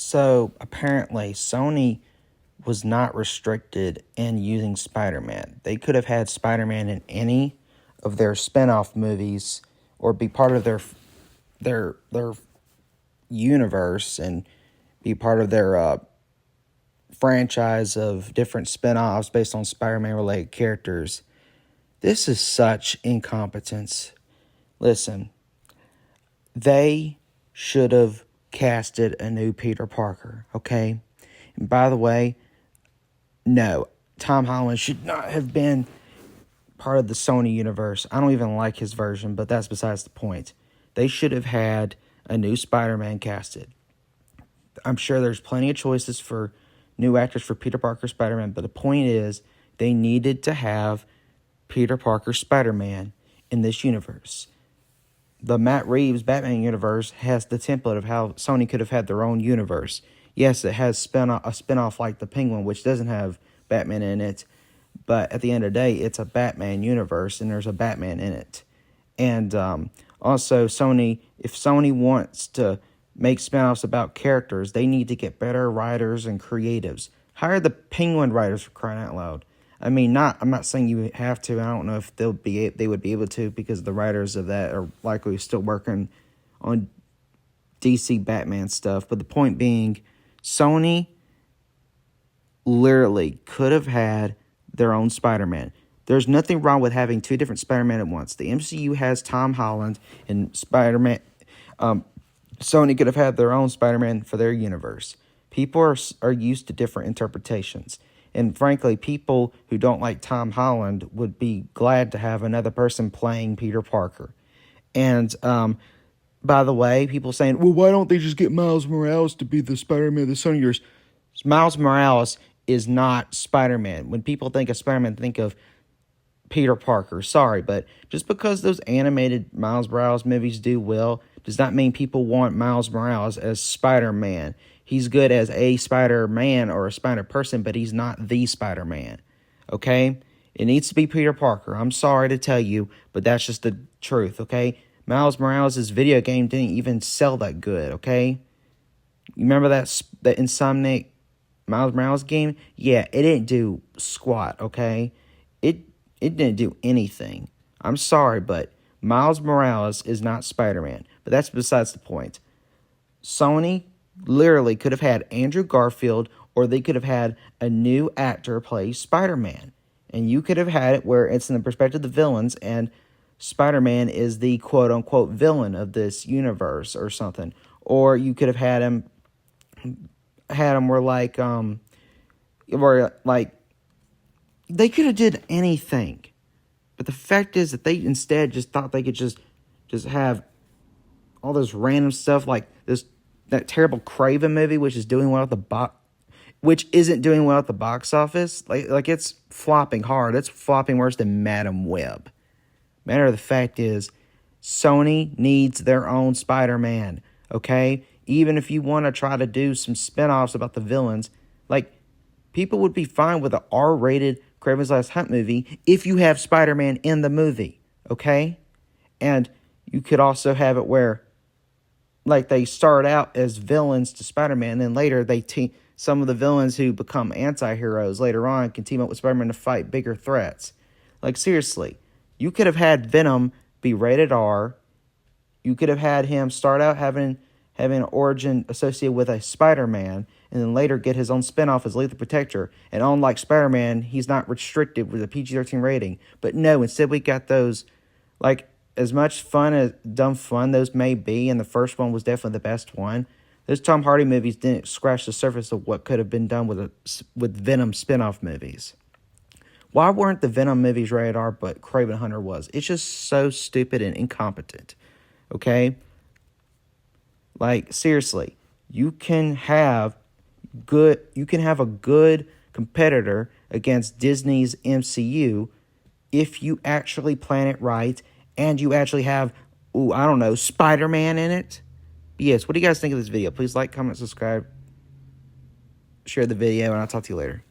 So apparently, Sony was not restricted in using Spider-Man. They could have had Spider-Man in any of their spin-off movies or be part of their universe and be part of their franchise of different spin-offs based on Spider-Man related characters. This is such incompetence. Listen, they should have casted a new Peter Parker, okay? And by the way, no, Tom Holland should not have been part of the Sony universe. I don't even like his version, but that's besides the point. They should have had a new Spider-Man casted. I'm sure there's plenty of choices for new actors for Peter Parker Spider-Man, but the point is they needed to have Peter Parker Spider-Man in this universe. The Matt Reeves Batman universe has the template of how Sony could have had their own universe. Yes, it has a spinoff like The Penguin, which doesn't have Batman in it, but at the end of the day, it's a Batman universe, and there's a Batman in it. And also, if Sony wants to make spinoffs about characters, they need to get better writers and creatives. Hire the Penguin writers, for crying out loud. I mean, I'm not saying you have to. I don't know if they would be able to, because the writers of that are likely still working on DC Batman stuff. But the point being, Sony literally could have had their own Spider-Man. There's nothing wrong with having two different Spider-Man at once. The MCU has Tom Holland and Spider-Man. Sony could have had their own Spider-Man for their universe. People are used to different interpretations. And frankly, people who don't like Tom Holland would be glad to have another person playing Peter Parker. And by the way, people saying, well, why don't they just get Miles Morales to be the Spider-Man of the Sony universe? Miles Morales is not Spider-Man. When people think of Spider-Man, think of Peter Parker. Sorry, but just because those animated Miles Morales movies do well does not mean people want Miles Morales as Spider-Man. He's good as a Spider-Man or a Spider-Person, but he's not the Spider-Man, okay? It needs to be Peter Parker. I'm sorry to tell you, but that's just the truth, okay? Miles Morales' video game didn't even sell that good, okay? You remember that Insomniac Miles Morales game? Yeah, it didn't do squat, okay? It didn't do anything. I'm sorry, but Miles Morales is not Spider-Man. But that's besides the point. Sony literally could have had Andrew Garfield, or they could have had a new actor play Spider-Man. And you could have had it where it's in the perspective of the villains, and Spider-Man is the quote-unquote villain of this universe or something. Or you could have had him where they could have did anything. But the fact is that they instead just thought they could just have all this random stuff like that terrible Craven movie, which isn't doing well at the box office. Like it's flopping hard. It's flopping worse than Madam Web. Matter of the fact is, Sony needs their own Spider-Man. Okay, even if you want to try to do some spinoffs about the villains, like people would be fine with an R-rated Kraven's Last Hunt movie if you have Spider-Man in the movie. Okay, and you could also have it where, like, they start out as villains to Spider-Man, and then later some of the villains who become anti-heroes later on can team up with Spider-Man to fight bigger threats. Like, seriously, you could have had Venom be rated R. You could have had him start out having an origin associated with a Spider-Man, and then later get his own spinoff as Lethal Protector. And unlike Spider-Man, he's not restricted with a PG-13 rating. But no, instead we got those, like, as much dumb fun those may be, and the first one was definitely the best one, those Tom Hardy movies didn't scratch the surface of what could have been done with Venom spin-off movies. Why weren't the Venom movies rated R, but Kraven Hunter was? It's just so stupid and incompetent, okay? Like, seriously, you can have a good competitor against Disney's MCU if you actually plan it right and you actually have, Spider-Man in it. Yes, what do you guys think of this video? Please like, comment, subscribe, share the video, and I'll talk to you later.